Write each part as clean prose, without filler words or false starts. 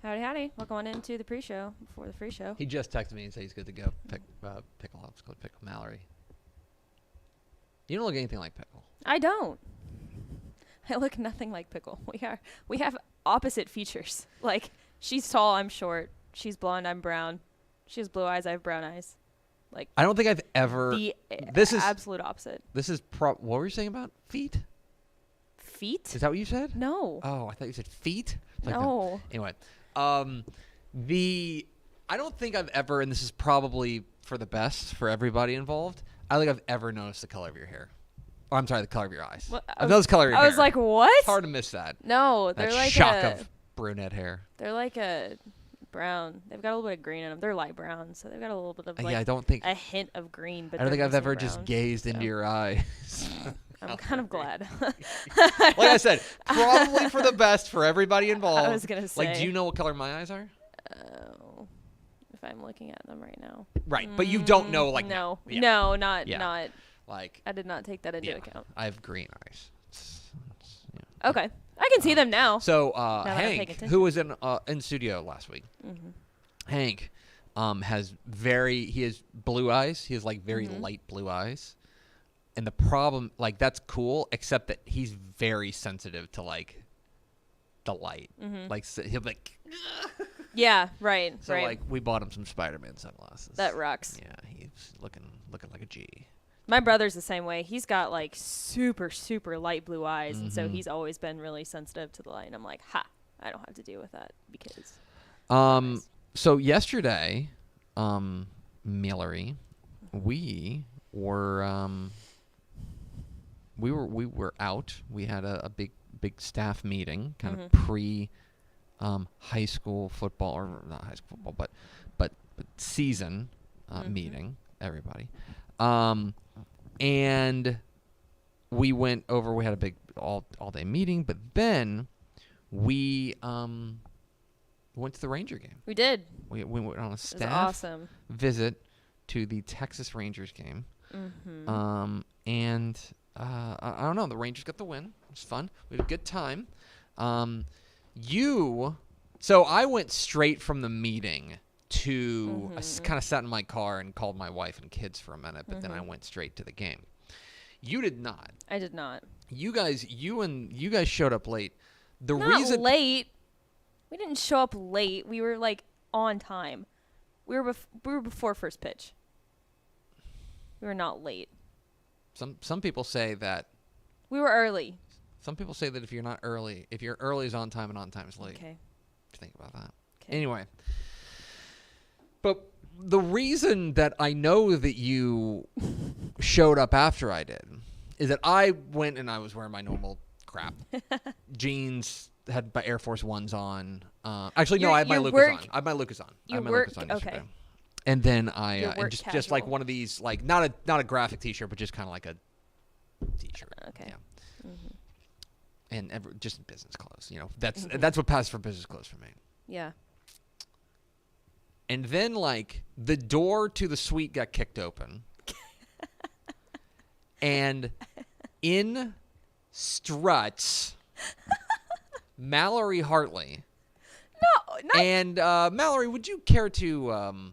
Howdy, howdy. Welcome on into the pre-show before the free show. He just texted me and said he's good to go. Pickle. Let's go Pickle Mallory. You don't look anything like Pickle. I don't. I look nothing like Pickle. We have opposite features. Like, she's tall, I'm short. She's blonde, I'm brown. She has blue eyes, I have brown eyes. Like, I don't think I've ever. This is absolute opposite. This is what were you saying about feet? Feet? Is that what you said? No. Oh, I thought you said feet. No. Anyway, I don't think I've ever, and this is probably for the best for everybody involved. I don't think I've ever noticed the color of your hair. Oh, I'm sorry, the color of your eyes. I've noticed the color of your hair. I was like, what? It's hard to miss that. No, they're that like shock of brunette hair. They're like a brown. They've got a little bit of green in them. They're light brown, so they've got a little bit of like I don't think a hint of green. But I don't think I've ever brown, just gazed into your eyes. I'm kind of glad. Like I said, probably for the best for everybody involved. I was gonna say. Like, do you know what color my eyes are? Oh, if I'm looking at them right now. Right, but you don't know, like, no, yeah. no, not. Like, I did not take that into account. I have green eyes. Okay, I can see them now. So Hank, who was in studio last week, Hank has blue eyes. He has like very light blue eyes, and the problem, like, that's cool, except that he's very sensitive to like the light. Like, so he'll be like. Yeah, right. So right. like, we bought him some Spider-Man sunglasses. That rocks. Yeah, he's looking like a G. My brother's the same way. He's got like super, super light blue eyes, and so he's always been really sensitive to the light. And I'm like, ha, I don't have to deal with that because. So yesterday, Mallory, we were out. We had a big staff meeting, kind of pre high school football, or not high school football, but season meeting. Everybody. And we went over. We had a big all day meeting, but then we went to the Ranger game. We did. We went on a staff awesome visit to the Texas Rangers game. And I don't know. The Rangers got the win. It was fun. We had a good time. So I went straight from the meeting to I kind of sat in my car and called my wife and kids for a minute, but then I went straight to the game. You did not. I did not. You guys showed up late. Not late. We didn't show up late. We were like on time. We were before first pitch. We were not late. Some people say that. We were early. Some people say that if you're early is on time and on time is late. Okay. Think about that. Okay. Anyway. But the reason that I know that you showed up after I did is that I went and I was wearing my normal crap. Jeans, had my Air Force Ones on. Actually, no, I had my Lucas on. I had my Lucas on. Yesterday. Okay. And then and just like one of these, like not a graphic T-shirt, but just kind of like a T-shirt. Okay. Yeah. And just business clothes. That's what passes for business clothes for me. Yeah. And then, like, the door to the suite got kicked open. And in struts Mallory Hartley. No, not. And Mallory, would you care to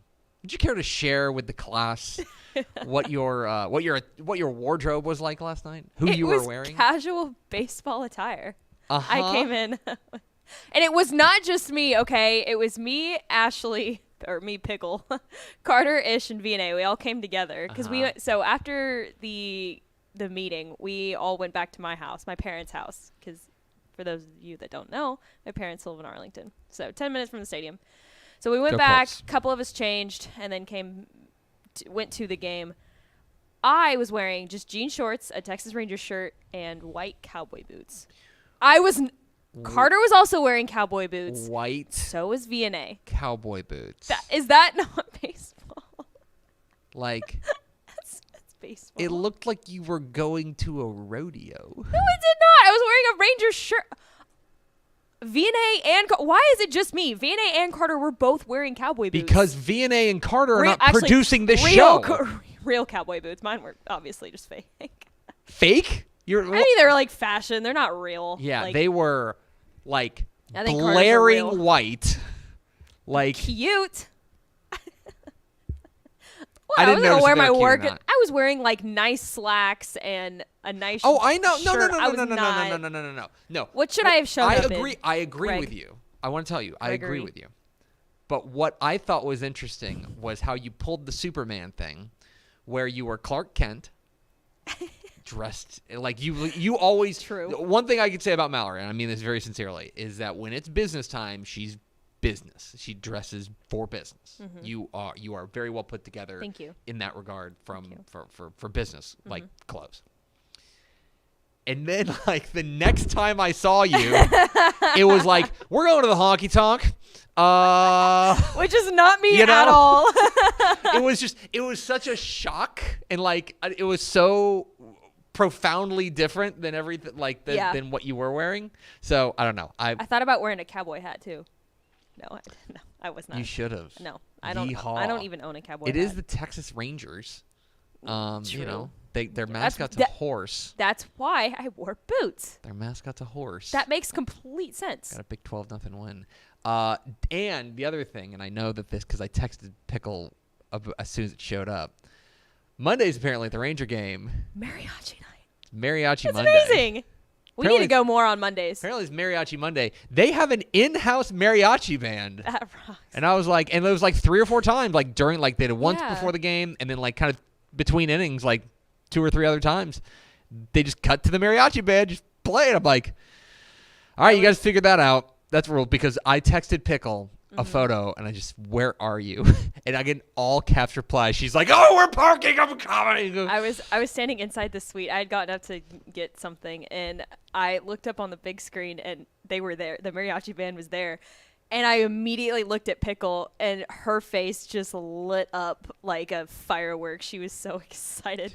share with the class what your wardrobe was like last night? Who you were wearing? Casual baseball attire. I came in, and it was not just me. Okay, it was me, Ashley. Or me, Pickle, Carter, Ish, and V&A. We all came together because so after the meeting, we all went back to my house, my parents' house. Because for those of you that don't know, my parents live in Arlington, so 10 minutes from the stadium. So we went back. A couple of us changed, and then went to the game. I was wearing just jean shorts, a Texas Rangers shirt, and white cowboy boots. Carter was also wearing cowboy boots. White. So was V&A. Cowboy boots. Is that not baseball? Like. That's baseball. It looked like you were going to a rodeo. No, it did not. I was wearing a Ranger shirt. V&A and why is it just me? V&A and Carter were both wearing cowboy boots. Because V&A and Carter are not producing this show. Real cowboy boots. Mine were obviously just fake. Fake? I mean, they're like fashion. They're not real. Yeah, they were like I think blaring white. Like cute. I Well, didn't I was gonna notice wear if they my were cute or work. not. I was wearing like nice slacks and a nice. Oh, I know. No, shirt. no, I no, was no, no, not, no, no, no, no, no, no. What should I have shown up in? I agree Greg? with you. I want to tell you, I agree Gregory. with you. But what I thought was interesting was how you pulled the Superman thing, where you were Clark Kent, dressed like you always. True. One thing I could say about Mallory, and I mean this very sincerely, is that when it's business time, she's business. She dresses for business. You are very well put together. Thank you. In that regard, for business like clothes. And then, like, the next time I saw you, it was like, we're going to the honky tonk. Which is not me you know? at all. It was such a shock. And, like, it was so profoundly different than everything, like, than what you were wearing. So, I don't know. I thought about wearing a cowboy hat, too. No, I was not. You should have. No, I don't. Yeehaw. I don't even own a cowboy hat. It is the Texas Rangers. True. You know, their mascot's a horse. That's why I wore boots. Their mascot's a horse. That makes complete sense. Got a big 12-0 win. And the other thing, and I know that this because I texted Pickle as soon as it showed up. Monday's apparently the Ranger game. Mariachi night. Mariachi That's Monday. amazing. We need to go more on Mondays. Apparently it's Mariachi Monday. They have an in-house mariachi band. That rocks. And I was like, and it was like 3 or 4 times, like during, like they did it once Yeah. before the game, and then like kind of between innings, like 2 or 3 other times. They just cut to the mariachi band, just play it. I'm like, all right, you guys figured that out. That's rule because I texted Pickle a photo, and I just, where are you? And I get an all caps reply. She's like, oh, we're parking. I'm coming. I was standing inside the suite. I had gotten up to get something, and I looked up on the big screen, and they were there. The mariachi band was there. And I immediately looked at Pickle, and her face just lit up like a firework. She was so excited.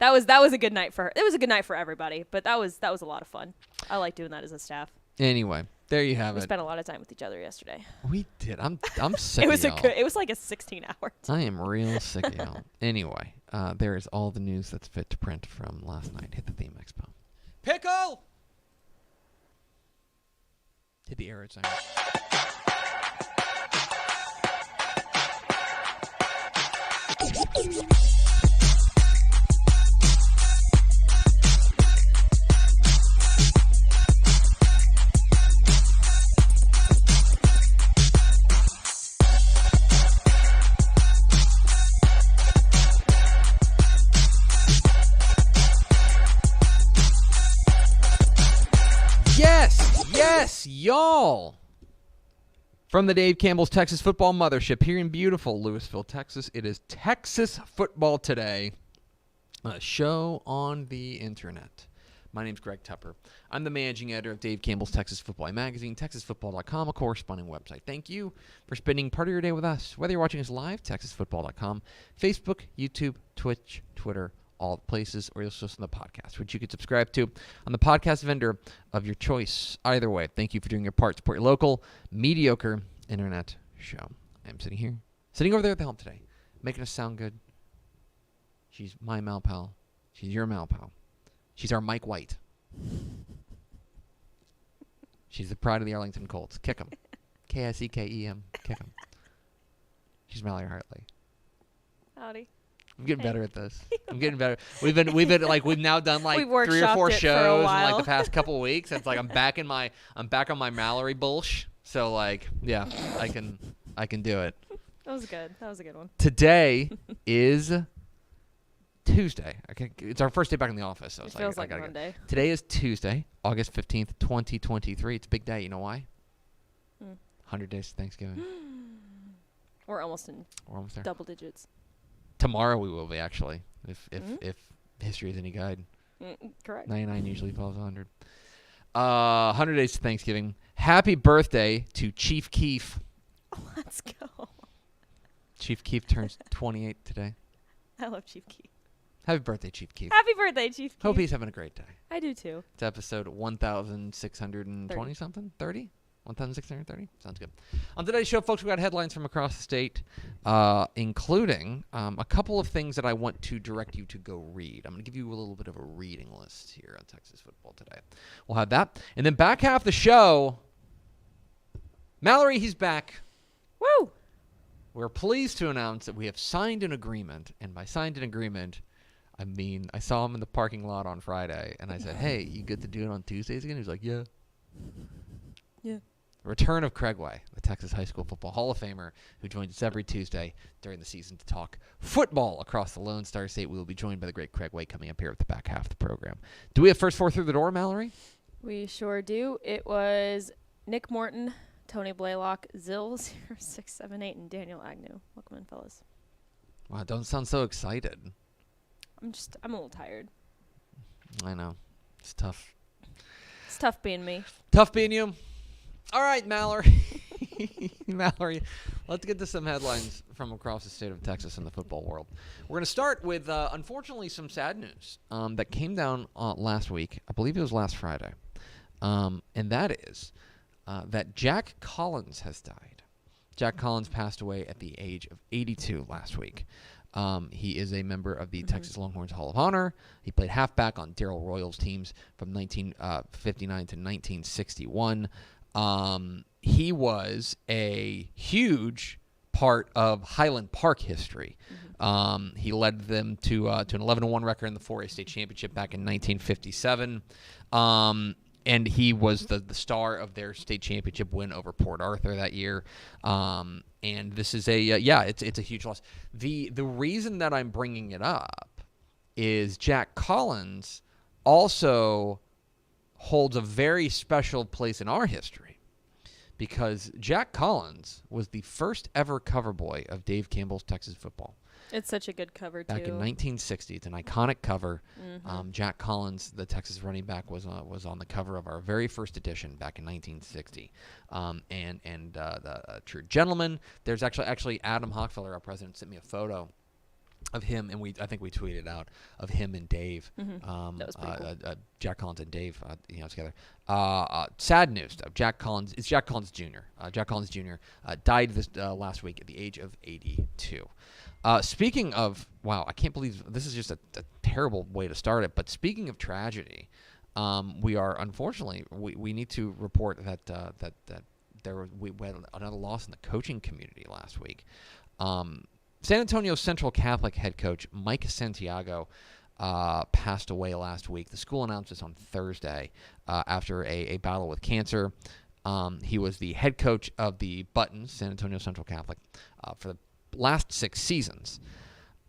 That was a good night for her. It was a good night for everybody, but that was a lot of fun. I like doing that as a staff. Anyway, there you have We it. spent a lot of time with each other yesterday. We did. I'm sick It was of y'all. it was like a 16 hours. I am real sick of y'all. Anyway, there is all the news that's fit to print from last night. Hit the theme expo. Pickle! Hit the arrow sign. Yes, y'all. From the Dave Campbell's Texas Football Mothership here in beautiful Lewisville, Texas, it is Texas Football Today, a show on the internet. My name's Greg Tupper. I'm the managing editor of Dave Campbell's Texas Football Magazine, TexasFootball.com, a corresponding website. Thank you for spending part of your day with us, whether you're watching us live, TexasFootball.com, Facebook, YouTube, Twitch, Twitter, all the places, or you'll listen to the podcast, which you can subscribe to on the podcast vendor of your choice. Either way, thank you for doing your part. Support your local, mediocre internet show. I'm sitting over there at the helm today, making us sound good. She's my Mal Pal. She's your Mal Pal. She's our Mike White. She's the pride of the Arlington Colts. Kick 'em. K-I-C-K-E-M. Kick 'em. She's Mallory Hartley. Howdy. I'm getting better at this. I'm getting better. We've now done like We've 3 or 4 workshopped it for a shows in like while. the past couple of weeks. It's like I'm back on my Mallory bullsh. So like, yeah, I can do it. That was good. That was a good one. Today is Tuesday. It's our first day back in the office. So It it's feels I like gotta go. Monday. Today is Tuesday, August 15th, 2023. It's a big day. You know why? 100 days to Thanksgiving. We're almost in We're almost there. double digits. Tomorrow we will be actually, if history is any guide. Correct. 99 usually follows 100. 100 days to Thanksgiving. Happy birthday to Chief Keef. Let's go. Chief Keef turns 28 today. I love Chief Keef. Happy birthday, Chief Keef. Happy birthday, Chief Keef. Hope he's having a great day. I do too. It's episode 1,620 something? 30? 1,630? Sounds good. On today's show, folks, we got headlines from across the state, including a couple of things that I want to direct you to go read. I'm going to give you a little bit of a reading list here on Texas Football Today. We'll have that. And then back half the show, Mallory, he's back. Woo! We're pleased to announce that we have signed an agreement, and by signed an agreement, I mean I saw him in the parking lot on Friday, and I said, "Hey, you good to do it on Tuesdays again?" He was like, "Yeah." Yeah. Return of Craig Way, the Texas High School Football Hall of Famer, who joins us every Tuesday during the season to talk football across the Lone Star State. We will be joined by the great Craig Way coming up here at the back half of the program. Do we have first four through the door, Mallory? We sure do. It was Nick Morton, Tony Blaylock, Zill 0678, and Daniel Agnew. Welcome in, fellas. Wow, don't sound so excited. I'm a little tired. I know. It's tough. It's tough being me. Tough being you. All right, Mallory. Mallory, let's get to some headlines from across the state of Texas in the football world. We're going to start with, unfortunately, some sad news that came down last week. I believe it was last Friday. And that is that Jack Collins has died. Jack Collins passed away at the age of 82 last week. He is a member of the Texas Longhorns Hall of Honor. He played halfback on Darrell Royals teams from 1959 to 1961. He was a huge part of Highland Park history. He led them to an 11-1 record in the 4A state championship back in 1957. And he was the star of their state championship win over Port Arthur that year. And this is it's a huge loss. The reason that I'm bringing it up is Jack Collins also holds a very special place in our history because Jack Collins was the first ever cover boy of Dave Campbell's Texas Football. It's such a good cover, too. Back in 1960. It's an iconic cover. Jack Collins, the Texas running back, was on the cover of our very first edition back in 1960. The true gentleman. There's actually Adam Hochfeller, our president, sent me a photo of him, and I think we tweeted out of him and Dave. That was pretty cool. Jack Collins and Dave, together. Sad news, though. Jack Collins Jr. Jack Collins Jr. Died this last week at the age of 82. Speaking of, wow, I can't believe this is just a terrible way to start it. But speaking of tragedy, we are unfortunately we need to report that we had another loss in the coaching community last week. San Antonio Central Catholic head coach Mike Santiago passed away last week. The school announced this on Thursday after a battle with cancer. He was the head coach of the Buttons, San Antonio Central Catholic, for the last 6 seasons.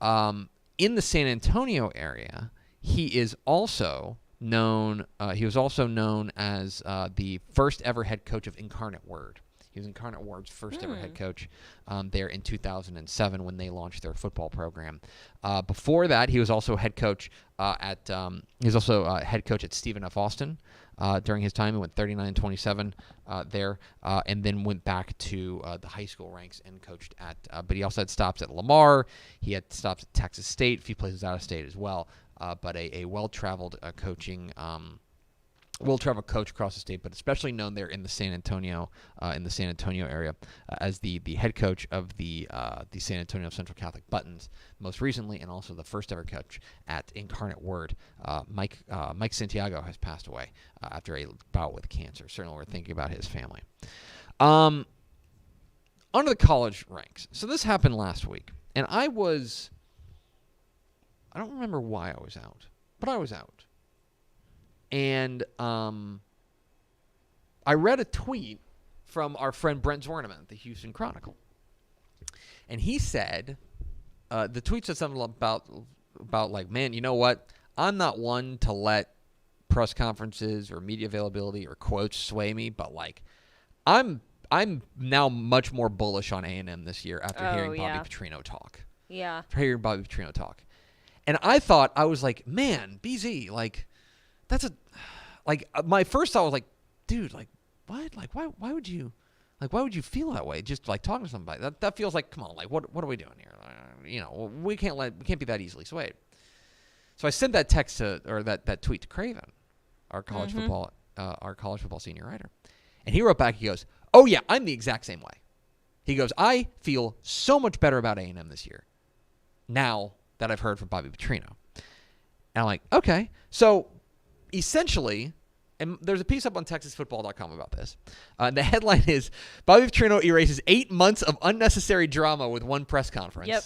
In the San Antonio area, he is also known. He was also known as the first ever head coach of Incarnate Word. He was Incarnate Word's first ever head coach there in 2007 when they launched their football program. Before that, he was also head coach at head coach at Stephen F. Austin during his time. He went 39-27 there, and then went back to the high school ranks and coached at. But he also had stops at Lamar. He had stops at Texas State, a few places out of state as well. But a well-traveled coaching. Will-traveled coach across the state, but especially known there in the San Antonio area as the head coach of the San Antonio Central Catholic Buttons most recently, and also the first ever coach at Incarnate Word. Mike Santiago has passed away after a bout with cancer. Certainly, we're thinking about his family. Onto the college ranks. So this happened last week, and I don't remember why I was out, but I was out. And I read a tweet from our friend Brent Zwerneman at the Houston Chronicle. And he said, the tweet said something about like, man, you know what? I'm not one to let press conferences or media availability or quotes sway me, but like, I'm now much more bullish on A&M this year after hearing Bobby Petrino talk. Yeah. After hearing Bobby Petrino talk. And I was like, man, BZ, like, my first thought was like, dude, like, what? Like, why would you feel that way? Just like talking to somebody that feels like, come on, like, what are we doing here? We can't be that easily swayed. So I sent that text that tweet to Craven, our college football senior writer, and he wrote back. He goes, oh yeah, I'm the exact same way. He goes, I feel so much better about A&M this year now that I've heard from Bobby Petrino. And I'm like, okay, so. Essentially, and there's a piece up on TexasFootball.com about this. And the headline is, Bobby Petrino erases 8 months of unnecessary drama with one press conference. Yep.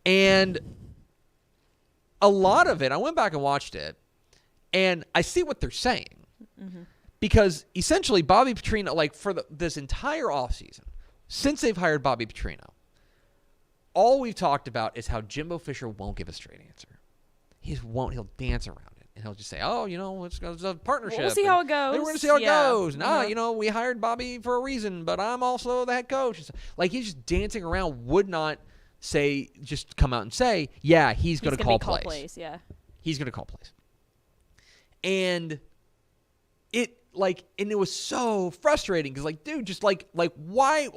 And a lot of it, I went back and watched it, and I see what they're saying. Because essentially Bobby Petrino, like for this entire offseason, since they've hired Bobby Petrino, all we've talked about is how Jimbo Fisher won't give a straight answer. He'll dance around it. And he'll just say, oh, it's a partnership. We'll see how it goes. We're going to see how it goes. Mm-hmm. And, we hired Bobby for a reason, but I'm also the head coach. Like, he's just dancing around, would not just come out and say, yeah, he's going to call plays. Yeah. He's going to call plays. And it was so frustrating because, dude, just why?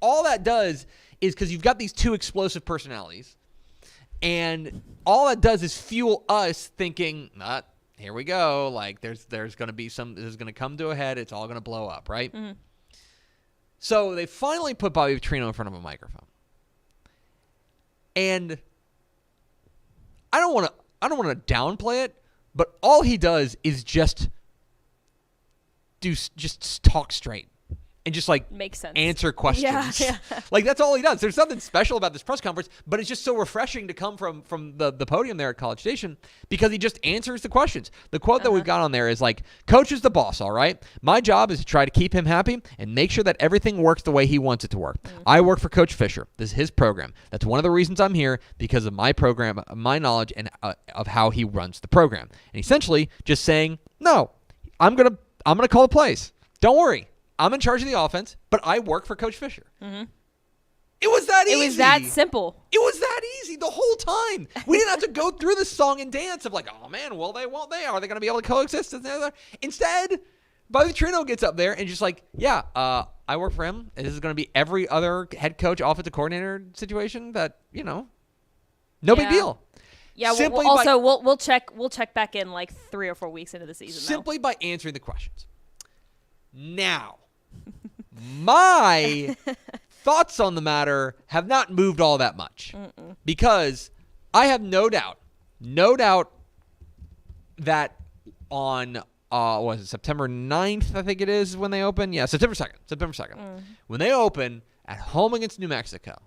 All that does is because you've got these two explosive personalities, and all that does is fuel us thinking, here we go. There's going to be this is going to come to a head. It's all going to blow up, right? Mm-hmm. So they finally put Bobby Petrino in front of a microphone, and I don't want to downplay it, but all he does is just talk straight and just makes sense. Answer questions. Yeah. That's all he does. There's nothing special about this press conference, but it's just so refreshing to come from the podium there at College Station because he just answers the questions. The quote that we've got on there is coach is the boss, all right? My job is to try to keep him happy and make sure that everything works the way he wants it to work. Mm-hmm. I work for Coach Fisher. This is his program. That's one of the reasons I'm here, because of my program, my knowledge, and of how he runs the program. And essentially just saying, no, I'm gonna call the plays. Don't worry. I'm in charge of the offense, but I work for Coach Fisher. Mm-hmm. It was that easy. It was that simple. It was that easy the whole time. We didn't have to go through the song and dance of oh, man, will they, won't they? Are they going to be able to coexist? Instead, Bobby Petrino gets up there and just yeah, I work for him. And this is going to be every other head coach, offensive coordinator situation that, no big deal. Yeah, we'll check back in 3 or 4 weeks into the season. Simply by answering the questions. Now, my thoughts on the matter have not moved all that much. Because I have no doubt that on was it September 9th, I think it is when they open? Yeah, September 2nd. When they open at home against New Mexico,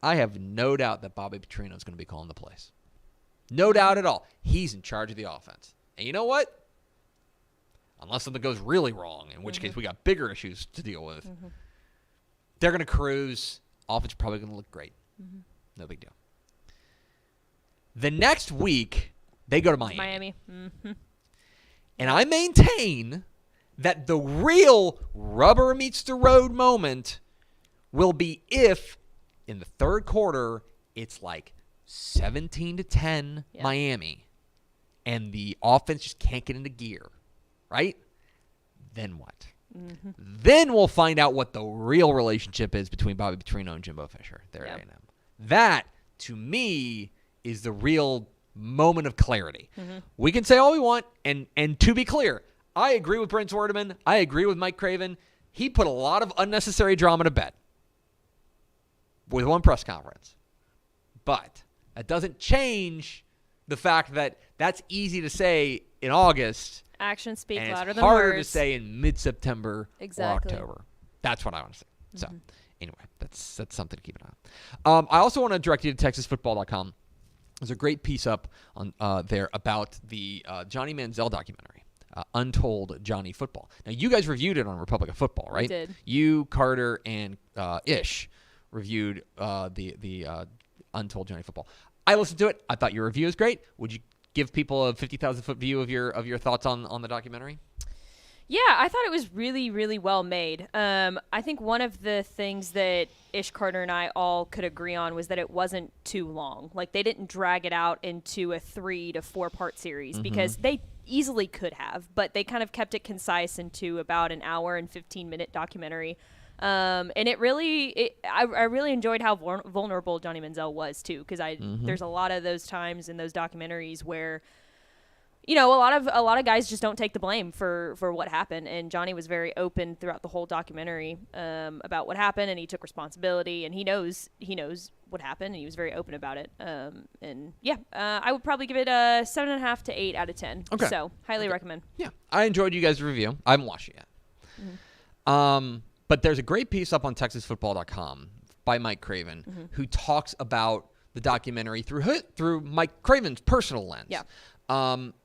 I have no doubt that Bobby Petrino is going to be calling the plays. No doubt at all. He's in charge of the offense. And you know what? Unless something goes really wrong, in which case we got bigger issues to deal with. They're going to cruise. Offense probably going to look great. No big deal. The next week, they go to Miami. And I maintain that the real rubber meets the road moment will be if, in the third quarter, it's 17-10 Miami, and the offense just can't get into gear. Right? Then what? Then we'll find out what the real relationship is between Bobby Petrino and Jimbo Fisher there at A&M. That, to me, is the real moment of clarity. We can say all we want, and to be clear, I agree with Brent Zwerdeman. I agree with Mike Craven. He put a lot of unnecessary drama to bed with one press conference. But that doesn't change the fact that that's easy to say in August. Actions speak louder than words. It's harder to say in mid-September or October. That's what I want to say. So, anyway, that's something to keep an eye on. I also want to direct you to TexasFootball.com. There's a great piece up on there about the Johnny Manziel documentary, Untold Johnny Football. Now, you guys reviewed it on Republic of Football, right? We did. You, Carter, and Ish reviewed the Untold Johnny Football. I listened to it. I thought your review was great. Would you give people a 50,000-foot view of your thoughts on the documentary? Yeah, I thought it was really, really well made. I think one of the things that Ish, Carter, and I all could agree on was that it wasn't too long. They didn't drag it out into a 3 to 4 part series because they easily could have, but they kind of kept it concise into about an hour and 15-minute documentary. And I really enjoyed how vulnerable Johnny Manziel was too, because there's a lot of those times in those documentaries where you know, a lot of guys just don't take the blame for what happened, and Johnny was very open throughout the whole documentary about what happened, and he took responsibility, and he knows what happened, and he was very open about it. And yeah, I would probably give it a 7.5 to 8 out of 10. Okay. So highly recommend. Yeah, I enjoyed you guys' review. I haven't watched it yet. Mm-hmm. But there's a great piece up on TexasFootball.com by Mike Craven who talks about the documentary through Mike Craven's personal lens. Yeah.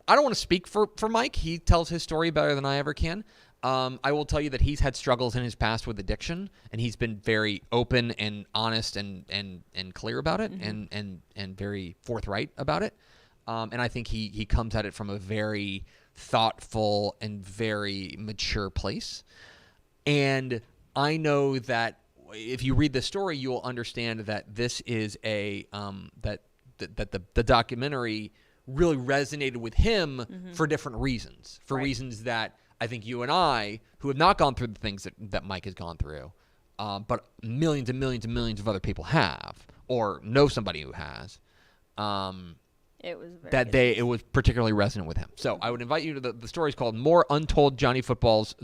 I don't want to speak for Mike. He tells his story better than I ever can. I will tell you that he's had struggles in his past with addiction, and he's been very open and honest and clear about it, and very forthright about it. And I think he comes at it from a very thoughtful and very mature place. And I know that if you read the story, you will understand that this is the documentary really resonated with him for different reasons, reasons that I think you and I, who have not gone through the things that Mike has gone through, but millions and millions and millions of other people have, or know somebody who has, it was very it was particularly resonant with him. So I would invite you to the story is called More Untold Johnny Football's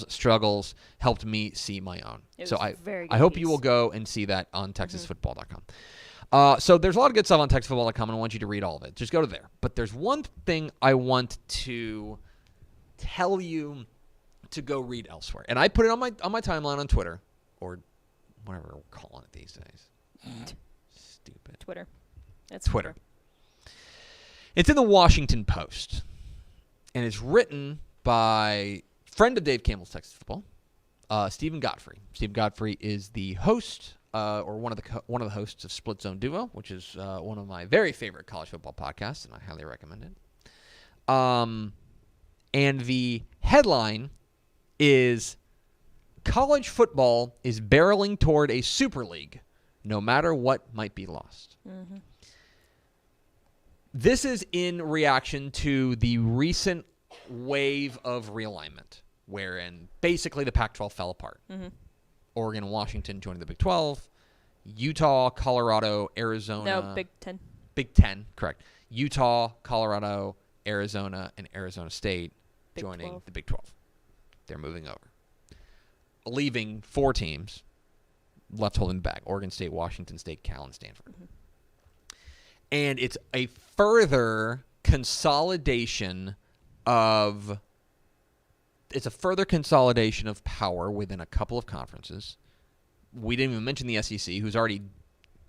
Struggles Helped Me See My Own. So I hope you will go and see that on TexasFootball.com. So there's a lot of good stuff on TexasFootball.com, and I want you to read all of it. Just go to there. But there's one thing I want to tell you to go read elsewhere, and I put it on my timeline on Twitter, or whatever we're calling it these days. Stupid. Twitter. It's Twitter. It's in the Washington Post, and it's written by friend of Dave Campbell's Texas Football, Stephen Godfrey. Stephen Godfrey is the host. Or one of the hosts of Split Zone Duo, which is one of my very favorite college football podcasts, and I highly recommend it. And the headline is College Football is Barreling Toward a Super League, no matter what might be lost. Mm-hmm. This is in reaction to the recent wave of realignment, wherein basically the Pac-12 fell apart. Mm-hmm. Oregon and Washington joining the Big 12. Utah, Colorado, Arizona. No, Big 10. Big 10, correct. Utah, Colorado, Arizona, and Arizona State joining 12. The Big 12. They're moving over. Leaving 4 teams left holding back. Oregon State, Washington State, Cal, and Stanford. Mm-hmm. And it's a further consolidation of power within a couple of conferences. We didn't even mention the SEC, who's already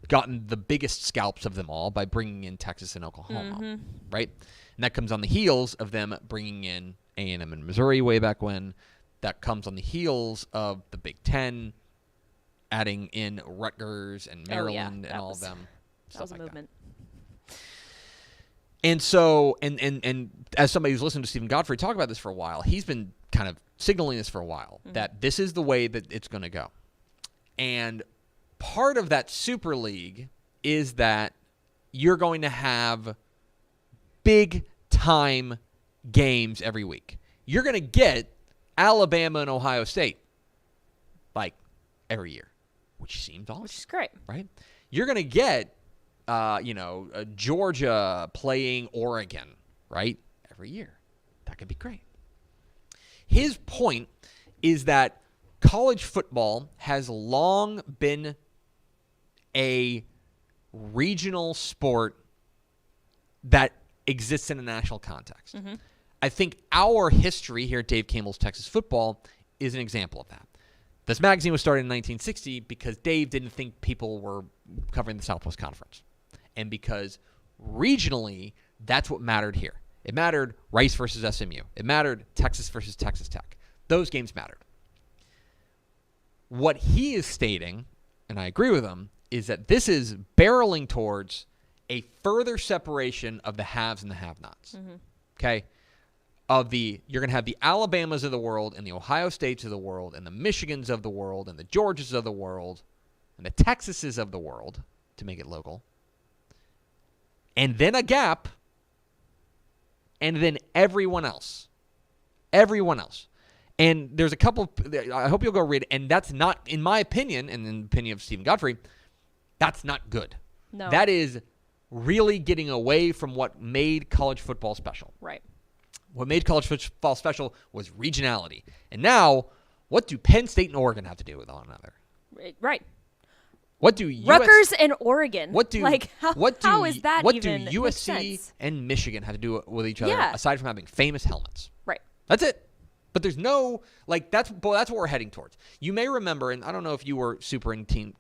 gotten the biggest scalps of them all by bringing in Texas and Oklahoma, right? And that comes on the heels of them bringing in A&M and Missouri way back when. That comes on the heels of the Big Ten adding in Rutgers and Maryland and all of them. That was a movement. And so, and as somebody who's listened to Stephen Godfrey talk about this for a while, he's been kind of signaling this for a while, that this is the way that it's going to go. And part of that Super League is that you're going to have big-time games every week. You're going to get Alabama and Ohio State, like, every year, which seems awesome. Which is great. Right? You're going to get Georgia playing Oregon, right? Every year. That could be great. His point is that college football has long been a regional sport that exists in a national context. Mm-hmm. I think our history here at Dave Campbell's Texas Football is an example of that. This magazine was started in 1960 because Dave didn't think people were covering the Southwest Conference. And because regionally, that's what mattered here. It mattered Rice versus SMU. It mattered Texas versus Texas Tech. Those games mattered. What he is stating, and I agree with him, is that this is barreling towards a further separation of the haves and the have-nots. Mm-hmm. Okay? You're going to have the Alabamas of the world and the Ohio States of the world and the Michigans of the world and the Georgias of the world and the Texases of the world, to make it local. And then a gap, and then everyone else. Everyone else. And there's a couple, I hope you'll go read it, and that's not, in my opinion, and in the opinion of Stephen Godfrey, that's not good. No. That is really getting away from what made college football special. Right. What made college football special was regionality. And now, what do Penn State and Oregon have to do with one another? Right. What do Rutgers and Oregon? What do how is that what even do USC and Michigan have to do with each other aside from having famous helmets? Right. That's it. But there's no that's what we're heading towards. You may remember, and I don't know if you were super in tune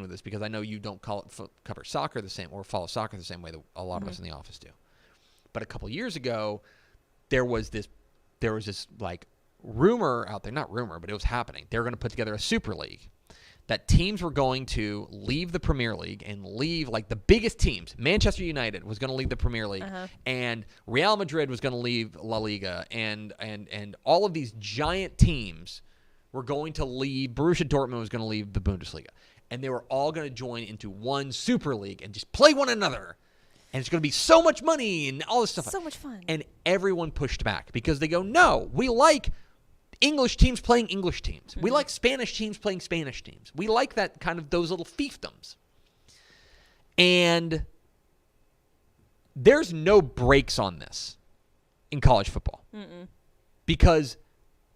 with this because I know you don't cover soccer the same or follow soccer the same way that a lot of us in the office do. But a couple years ago, there was this like rumor out there, not rumor, but it was happening. They were going to put together a super league that teams were going to leave the Premier League and leave like the biggest teams. Manchester United was going to leave the Premier League, and Real Madrid was going to leave La Liga, and all of these giant teams were going to leave. Borussia Dortmund was going to leave the Bundesliga, and they were all going to join into one super league and just play one another. And it's going to be so much money and all this stuff. So much fun. And everyone pushed back because they go, no, we like English teams playing English teams. We like Spanish teams playing Spanish teams. We like that kind of those little fiefdoms. And there's no breaks on this in college football. Because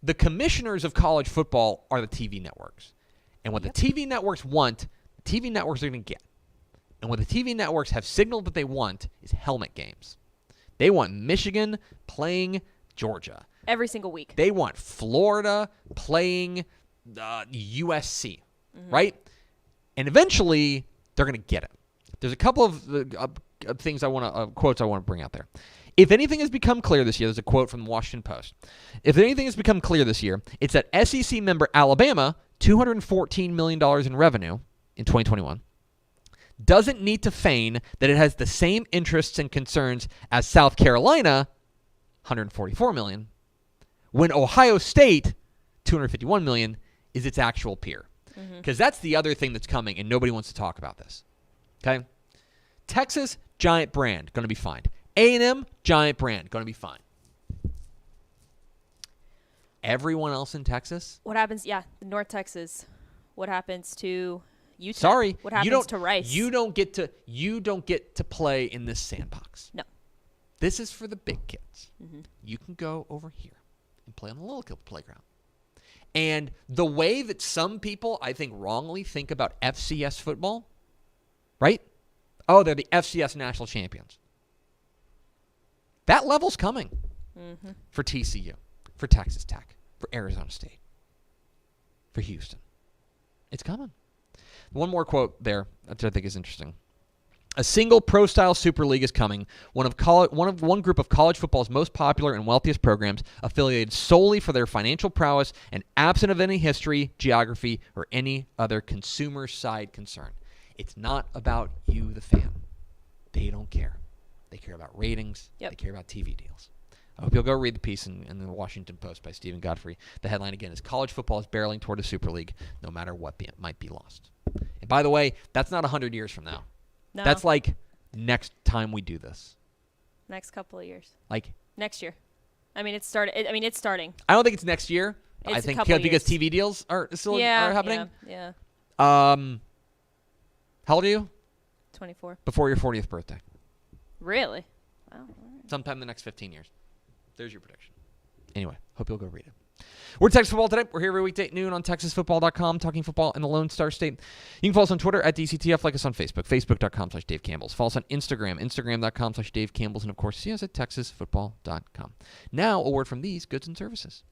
the commissioners of college football are the TV networks. And what the TV networks want, the TV networks are going to get. And what the TV networks have signaled that they want is helmet games. They want Michigan playing Georgia. Every single week. They want Florida playing USC, right? And eventually, they're going to get it. There's a couple of things quotes I want to bring out there. If anything has become clear this year, there's a quote from the Washington Post. If anything has become clear this year, it's that SEC member Alabama, $214 million in revenue in 2021, doesn't need to feign that it has the same interests and concerns as South Carolina, $144 million. When Ohio State, $251 million, is its actual peer. Because that's the other thing that's coming, and nobody wants to talk about this. Okay? Texas, giant brand, going to be fine. A&M, giant brand, going to be fine. Everyone else in Texas? What happens, North Texas. What happens to Utah? Sorry. What happens to Rice? You don't get to play in this sandbox. No. This is for the big kids. You can go over here and play on the little kid playground. And the way that some people, I think, wrongly think about FCS football, right? Oh, they're the FCS national champions. That level's coming for TCU, for Texas Tech, for Arizona State, for Houston. It's coming. One more quote there, which I think is interesting. A single pro-style super league is coming. One group of college football's most popular and wealthiest programs, affiliated solely for their financial prowess and absent of any history, geography, or any other consumer side concern. It's not about you, the fan. They don't care. They care about ratings. They care about TV deals. I hope you'll go read the piece in the Washington Post by Stephen Godfrey. The headline again is "College Football is barreling toward a super league, no matter what might be lost." And by the way, that's not 100 years from now. No. That's like next time we do this. Next couple of years. Like next year. I mean, it's starting. I don't think it's next year. It's I think because TV deals are still are happening. Yeah. How old are you? 24. Before your 40th birthday. Really? Wow. Sometime in the next 15 years. There's your prediction. Anyway, hope you'll go read it. We're Texas Football Today. We're here every weekday at noon on TexasFootball.com, talking football in the Lone Star State. You can follow us on Twitter at DCTF, like us on Facebook, Facebook.com/Dave Campbell's. Follow us on Instagram, Instagram.com/Dave Campbell's, and of course, see us at TexasFootball.com. Now, a word from these goods and services.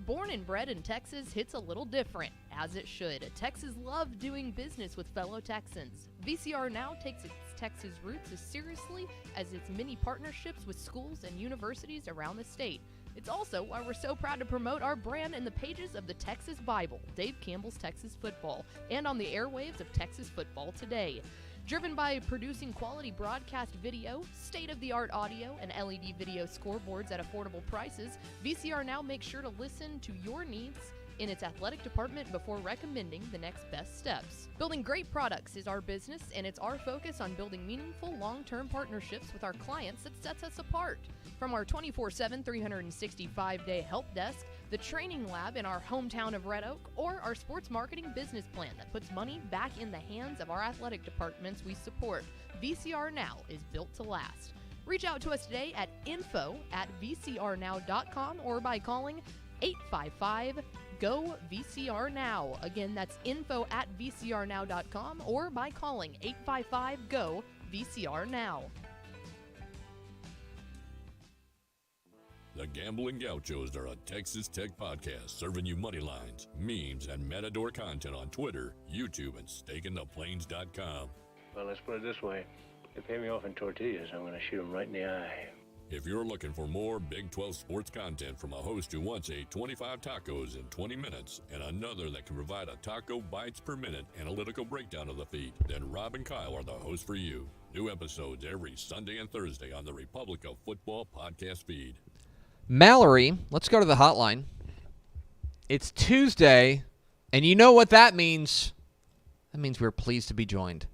Born and bred in Texas hits a little different, as it should. Texans love doing business with fellow Texans. VCR now takes its Texas roots as seriously as its many partnerships with schools and universities around the state. It's also why we're so proud to promote our brand in the pages of the Texas Bible, Dave Campbell's Texas Football, and on the airwaves of Texas Football Today. Driven by producing quality broadcast video, state-of-the-art audio, and LED video scoreboards at affordable prices, VCR now makes sure to listen to your needs in its athletic department before recommending the next best steps. Building great products is our business, and it's our focus on building meaningful, long-term partnerships with our clients that sets us apart. From our 24/7, 365-day help desk, the training lab in our hometown of Red Oak, or our sports marketing business plan that puts money back in the hands of our athletic departments we support, VCR Now is built to last. Reach out to us today at info@vcrnow.com or by calling 855-GO-VCR-NOW. Again, that's info@vcrnow.com or by calling 855-GO-VCR-NOW. The Gambling Gauchos are a Texas Tech podcast serving you money lines, memes, and matador content on Twitter, YouTube, and StakeInThePlains.com. Well, let's put it this way. They pay me off in tortillas. I'm going to shoot them right in the eye. If you're looking for more Big 12 sports content from a host who wants a 25 tacos in 20 minutes and another that can provide a taco bites per minute analytical breakdown of the feed, then Rob and Kyle are the hosts for you. New episodes every Sunday and Thursday on the Republic of Football podcast feed. Mallory, let's go to the hotline. It's Tuesday, and you know what that means. That means we're pleased to be joined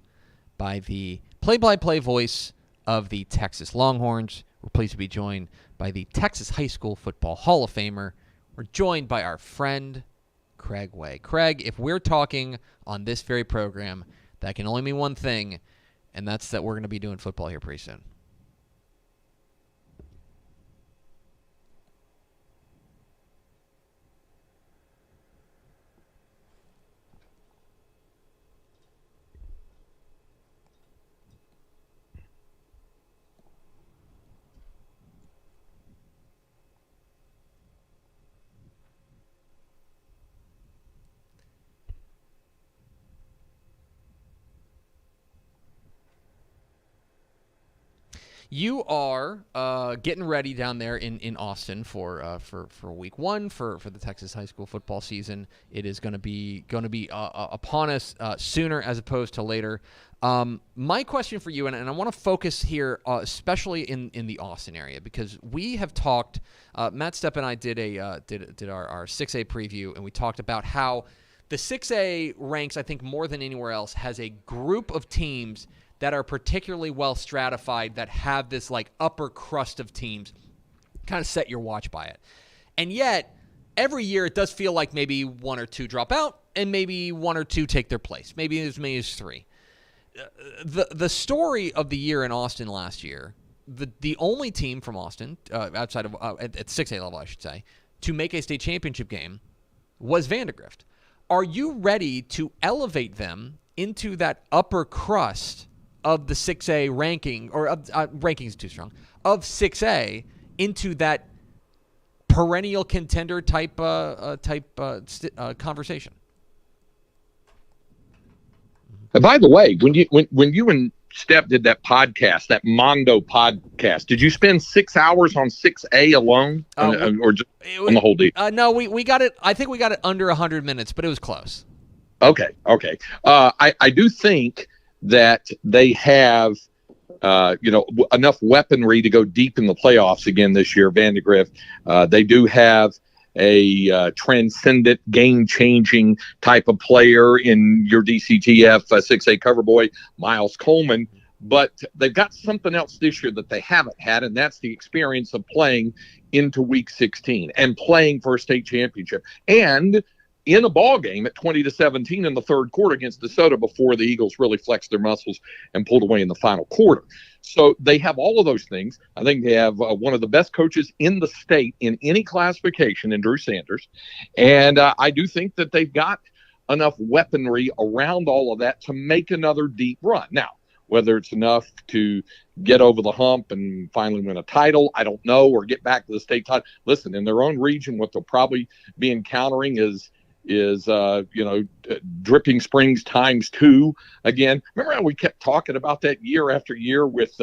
by the play-by-play voice of the Texas Longhorns. We're pleased to be joined by the Texas High School Football Hall of Famer. We're joined by our friend, Craig Way. Craig, if we're talking on this very program, that can only mean one thing, and that's that we're going to be doing football here pretty soon. You are getting ready down there in Austin for week one for the Texas high school football season. It is going to be upon us sooner as opposed to later. My question for you, and I want to focus here, especially in the Austin area, because we have talked. Matt Stepp and I did our 6A preview, and we talked about how the 6A ranks, I think, more than anywhere else, has a group of teams that are particularly well stratified, that have this like upper crust of teams. Kind of set your watch by it. And yet, every year it does feel like maybe one or two drop out and maybe one or two take their place. Maybe as many as three. The story of the year in Austin last year, the only team from Austin, outside of at 6A level, I should say, to make a state championship game was Vandegrift. Are you ready to elevate them into that upper crust of the 6A ranking, or ranking is too strong, of 6A into that perennial contender type conversation? By the way, when you and Stepp did that podcast, that Mondo podcast, did you spend 6 hours on 6A alone, or just on the whole deal? No, we got it. I think we got it under 100 minutes, but it was close. Okay. I do think that they have, enough weaponry to go deep in the playoffs again this year. Vandegrift, they do have a transcendent, game-changing type of player in your DCTF 6A cover boy, Miles Coleman. But they've got something else this year that they haven't had, and that's the experience of playing into Week 16 and playing for a state championship. And in a ball game at 20-17 in the third quarter against DeSoto before the Eagles really flexed their muscles and pulled away in the final quarter. So they have all of those things. I think they have one of the best coaches in the state in any classification in Drew Sanders. And I do think that they've got enough weaponry around all of that to make another deep run. Now, whether it's enough to get over the hump and finally win a title, I don't know, or get back to the state title. Listen, in their own region, what they'll probably be encountering is Dripping Springs times 2 again. Remember how we kept talking about that year after year with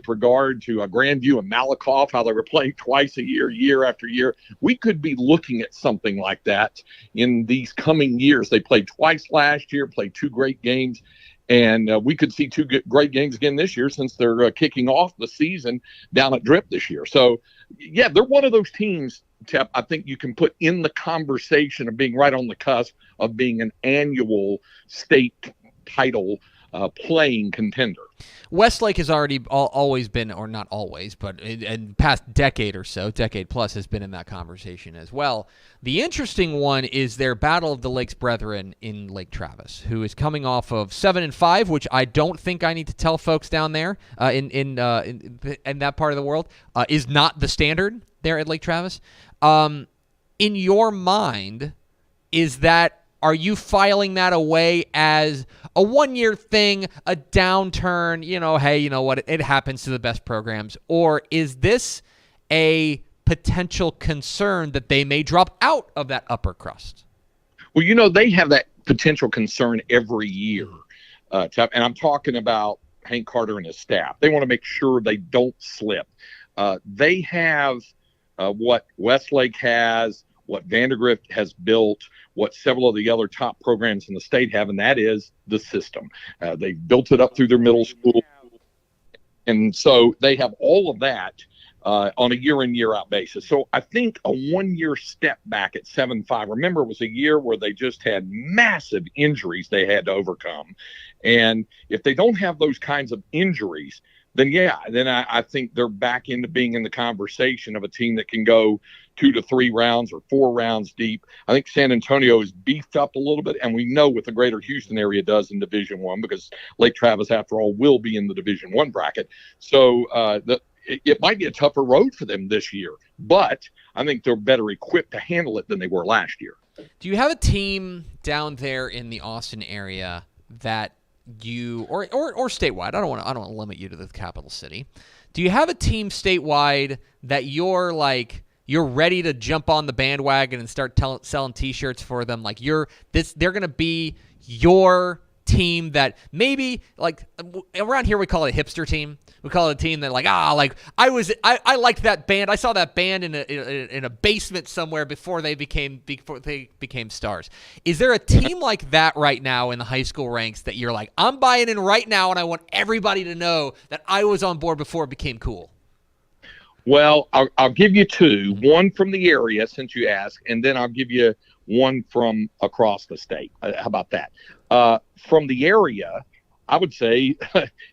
regard to Grandview and Malakoff, how they were playing twice a year after year? We could be looking at something like that in these coming years. They played twice last year, played 2 great games, and we could see 2 great games again this year since they're kicking off the season down at Drip this year. So, yeah, they're one of those teams, Tep, I think you can put in the conversation of being right on the cusp of being an annual state title playing contender. Westlake has already always been, or not always, but in the past decade or so, decade plus, has been in that conversation as well. The interesting one is their Battle of the Lakes Brethren in Lake Travis, who is coming off of 7-5, which I don't think I need to tell folks down there in that part of the world is not the standard there at Lake Travis. In your mind, are you filing that away as a one-year thing, a downturn, hey, you know what, it happens to the best programs? Or is this a potential concern that they may drop out of that upper crust? Well, they have that potential concern every year. And I'm talking about Hank Carter and his staff. They want to make sure they don't slip. They have what Westlake has, what Vandergrift has built, what several of the other top programs in the state have, and that is the system. They've built it up through their middle school. And so they have all of that on a year-in, year-out basis. So I think a one-year step back at 7-5, remember, it was a year where they just had massive injuries they had to overcome. And if they don't have those kinds of injuries, then I think they're back into being in the conversation of a team that can go 2 to 3 rounds or 4 rounds deep. I think San Antonio is beefed up a little bit, and we know what the greater Houston area does in Division I, because Lake Travis, after all, will be in the Division I bracket. So it might be a tougher road for them this year, but I think they're better equipped to handle it than they were last year. Do you have a team down there in the Austin area that you or statewide? I don't want to limit you to the capital city. Do you have a team statewide that you're ready to jump on the bandwagon and start selling T-shirts for them? Like they're going to be your team that maybe, like, around here we call it a hipster team. We call it a team that I liked that band. I saw that band in a basement somewhere before they became stars. Is there a team like that right now in the high school ranks that you're like, I'm buying in right now and I want everybody to know that I was on board before it became cool? Well, I'll give you two. One from the area, since you asked, and then I'll give you one from across the state. How about that? From the area, I would say,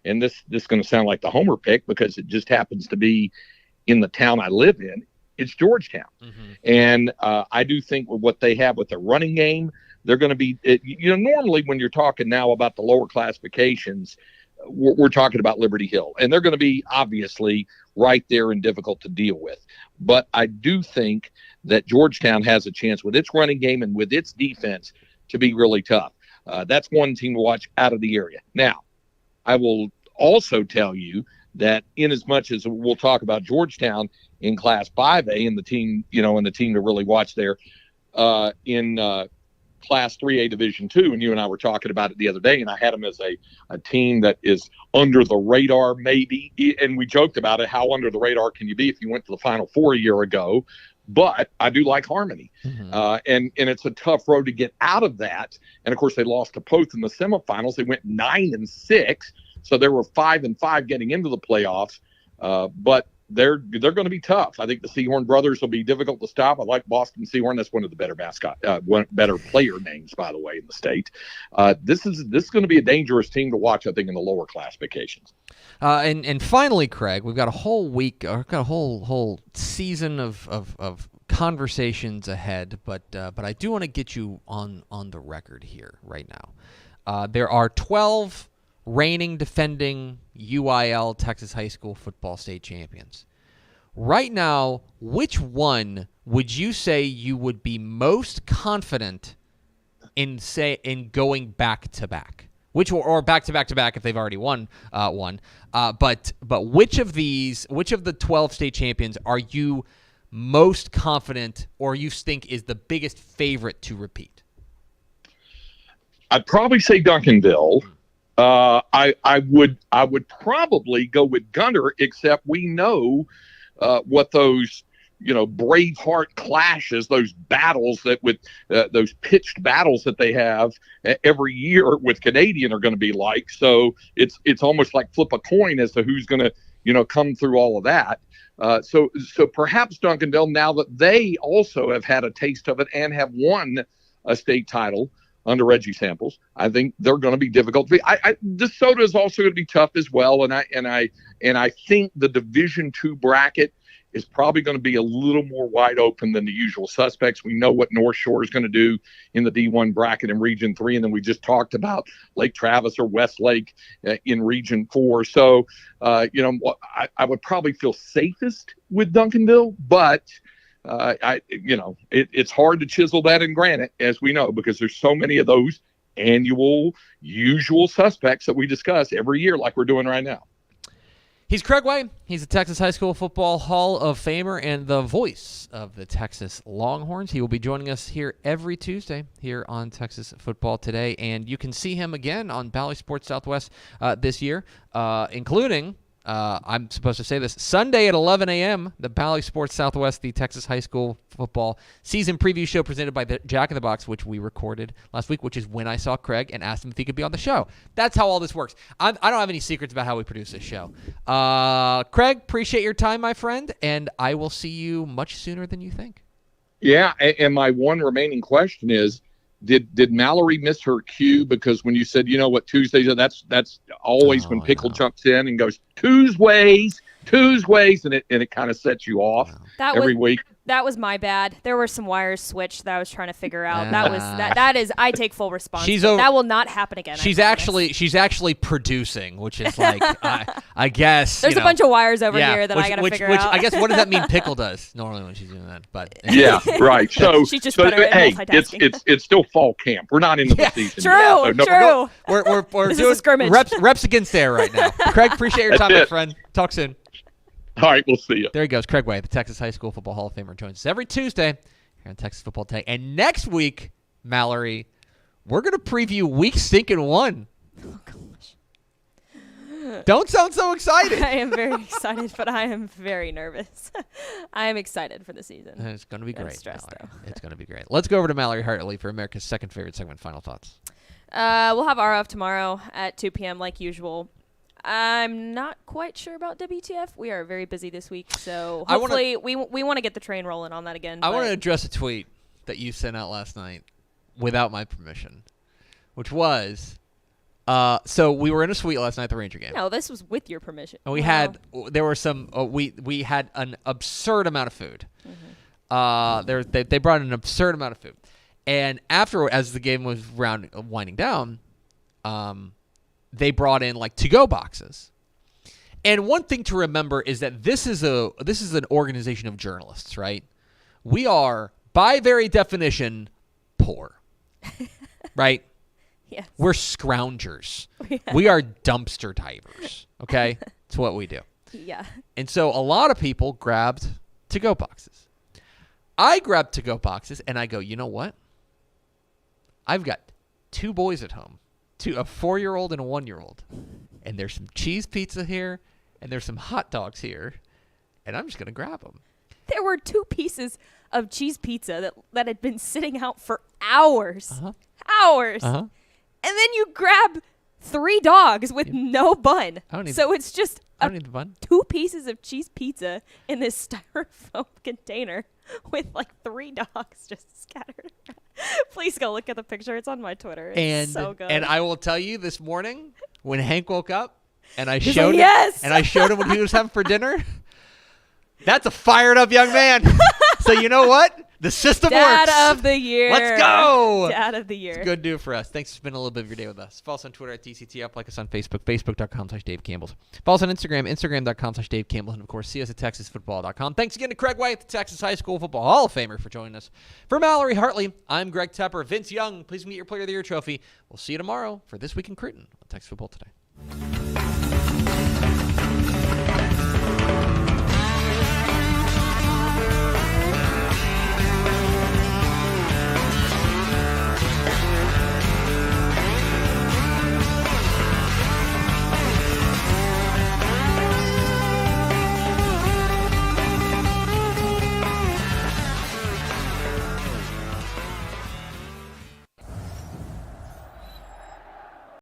and this is going to sound like the homer pick because it just happens to be in the town I live in, it's Georgetown. Mm-hmm. And I do think with what they have with their running game, they're going to be, normally when you're talking now about the lower classifications, we're talking about Liberty Hill, and they're going to be obviously right there and difficult to deal with. But I do think that Georgetown has a chance with its running game and with its defense to be really tough. That's one team to watch out of the area. Now, I will also tell you that in as much as we'll talk about Georgetown in Class 5A and the team, and the team to really watch there in Class 3A Division II, and you and I were talking about it the other day, and I had them as a team that is under the radar maybe, and we joked about it, how under the radar can you be if you went to the Final Four a year ago? But I do like Harmony, and it's a tough road to get out of that. And of course, they lost to Poth in the semifinals. They went 9-6, so they were 5-5 getting into the playoffs. But they're going to be tough. I think the Seahorn brothers will be difficult to stop. I like Boston Seahorn. That's one of the better better player names, by the way, in the state. This is going to be a dangerous team to watch, I think, in the lower classifications. And finally, Craig, we've got a whole week, got a whole season of conversations ahead, but I do want to get you on the record here right now. There are 12 reigning, defending UIL Texas high school football state champions. Right now, which one would you say you would be most confident in going back to back? Or back to back to back if they've already won one. But which of the 12 state champions are you most confident or you think is the biggest favorite to repeat? I'd probably say Duncanville. I would probably go with Gunter, except we know what those Braveheart clashes, those battles those pitched battles that they have every year with Canadian are going to be like. So it's almost like flip a coin as to who's going to come through all of that. So perhaps Duncanville, now that they also have had a taste of it and have won a state title, under Reggie Samples. I think they're going to be difficult. DeSoto is also going to be tough as well, and I think the Division II bracket is probably going to be a little more wide open than the usual suspects. We know what North Shore is going to do in the D1 bracket in Region 3, and then we just talked about Lake Travis or Westlake in Region 4. So, I would probably feel safest with Duncanville, but it's hard to chisel that in granite, as we know, because there's so many of those annual usual suspects that we discuss every year like we're doing right now. He's Craig Way. He's a Texas High School Football Hall of Famer and the voice of the Texas Longhorns. He will be joining us here every Tuesday here on Texas Football Today, and you can see him again on Bally Sports Southwest this year, including, I'm supposed to say this, Sunday at 11 a.m., the Bally Sports Southwest, the Texas High School Football Season Preview Show presented by the Jack in the Box, which we recorded last week, which is when I saw Craig and asked him if he could be on the show. That's how all this works. I don't have any secrets about how we produce this show. Craig, appreciate your time, my friend, and I will see you much sooner than you think. Yeah, and my one remaining question is, Did Mallory miss her cue? Because when you said, Tuesdays, that's always when Pickle jumps in and goes, Tuesdays, and it kind of sets you off every week. That was my bad. There were some wires switched that I was trying to figure out. That is I take full responsibility. That will not happen again. She's actually producing, which is like I guess there's a bunch of wires over here that I got to figure out. I guess what does that mean Pickle does normally when she's doing that? But yeah, right. So she's just better at multitasking. It's still fall camp. We're not into the season. True, yet. True. We're this doing is a scrimmage. reps against air right now. Craig, appreciate your time, my friend. Talk soon. All right, we'll see you. There he goes, Craig Way, the Texas High School Football Hall of Famer, joins us every Tuesday here on Texas Football Today. And next week, Mallory, we're going to preview Week Stinking 1. Oh, gosh. Don't sound so excited. I am very excited, but I am very nervous. I am excited for the season. It's going to be great. I'm stressed, though. It's going to be great. Let's go over to Mallory Hartley for America's second favorite segment, Final Thoughts. We'll have RF tomorrow at 2 p.m. like usual. I'm not quite sure about WTF. We are very busy this week, so hopefully we want to get the train rolling on that again. I want to address a tweet that you sent out last night without my permission, which was, so we were in a suite last night at the Ranger game. No, this was with your permission. And we had an absurd amount of food. Mm-hmm. They brought an absurd amount of food, and after, as the game was winding down, they brought in like to-go boxes. And one thing to remember is that this is an organization of journalists, right? We are, by very definition, poor. Right? Yes. We're scroungers. We are dumpster divers. Okay? It's what we do. Yeah. And so a lot of people grabbed to-go boxes. I grabbed to-go boxes and I go, you know what? I've got 2 boys at home. A 4-year-old and a 1-year-old, and there's some cheese pizza here, and there's some hot dogs here, and I'm just gonna grab them. There were 2 pieces of cheese pizza that had been sitting out for hours, hours, and then you grab 3 dogs with no bun. So it's just I don't need the bun. 2 pieces of cheese pizza in this styrofoam container with like 3 dogs just scattered around. Please go look at the picture. It's on my Twitter. It's so good. And I will tell you, this morning when Hank woke up and I He's showed like, him, and I showed him what he was having for dinner, that's a fired up young man. So you know what? The system works. Dad of the year. Let's go. Dad of the year. It's good news for us. Thanks for spending a little bit of your day with us. Follow us on Twitter at DCTUp. Like us on Facebook, facebook.com/Dave Campbell's. Follow us on Instagram, instagram.com/Dave Campbell. And, of course, see us at TexasFootball.com. Thanks again to Craig White, the Texas High School Football Hall of Famer, for joining us. For Mallory Hartley, I'm Greg Tepper. Vince Young, please meet your Player of the Year trophy. We'll see you tomorrow for This Week in Creighton on Texas Football Today.